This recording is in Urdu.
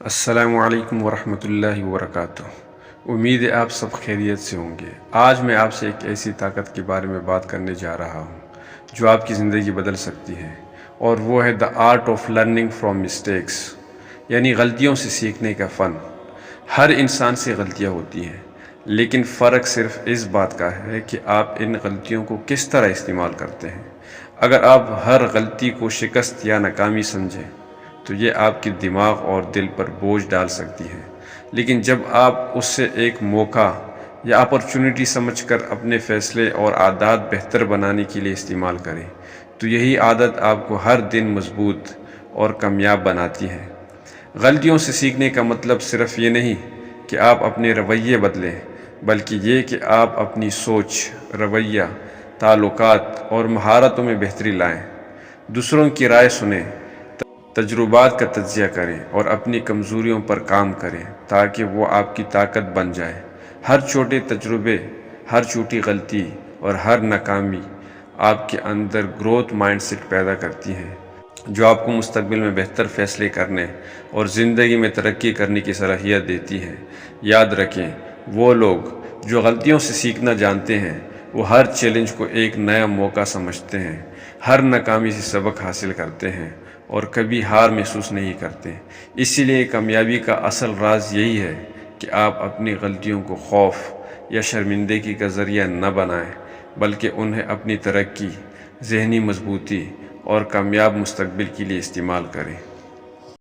السلام علیکم ورحمۃ اللہ وبرکاتہ۔ امید ہے آپ سب خیریت سے ہوں گے۔ آج میں آپ سے ایک ایسی طاقت کے بارے میں بات کرنے جا رہا ہوں جو آپ کی زندگی بدل سکتی ہے، اور وہ ہے the art of learning from mistakes, یعنی غلطیوں سے سیکھنے کا فن۔ ہر انسان سے غلطیاں ہوتی ہیں، لیکن فرق صرف اس بات کا ہے کہ آپ ان غلطیوں کو کس طرح استعمال کرتے ہیں۔ اگر آپ ہر غلطی کو شکست یا ناکامی سمجھیں تو یہ آپ کے دماغ اور دل پر بوجھ ڈال سکتی ہے، لیکن جب آپ اس سے ایک موقع یا اپرچونٹی سمجھ کر اپنے فیصلے اور عادات بہتر بنانے کے لیے استعمال کریں تو یہی عادت آپ کو ہر دن مضبوط اور کامیاب بناتی ہے۔ غلطیوں سے سیکھنے کا مطلب صرف یہ نہیں کہ آپ اپنے رویے بدلیں، بلکہ یہ کہ آپ اپنی سوچ، رویہ، تعلقات اور مہارتوں میں بہتری لائیں۔ دوسروں کی رائے سنیں، تجربات کا تجزیہ کریں اور اپنی کمزوریوں پر کام کریں تاکہ وہ آپ کی طاقت بن جائے۔ ہر چھوٹے تجربے، ہر چھوٹی غلطی اور ہر ناکامی آپ کے اندر گروتھ مائنڈ سیٹ پیدا کرتی ہے، جو آپ کو مستقبل میں بہتر فیصلے کرنے اور زندگی میں ترقی کرنے کی صلاحیت دیتی ہے۔ یاد رکھیں، وہ لوگ جو غلطیوں سے سیکھنا جانتے ہیں وہ ہر چیلنج کو ایک نیا موقع سمجھتے ہیں، ہر ناکامی سے سبق حاصل کرتے ہیں اور کبھی ہار محسوس نہیں کرتے۔ اسی لیے کامیابی کا اصل راز یہی ہے کہ آپ اپنی غلطیوں کو خوف یا شرمندگی کا ذریعہ نہ بنائیں، بلکہ انہیں اپنی ترقی، ذہنی مضبوطی اور کامیاب مستقبل کے لیے استعمال کریں۔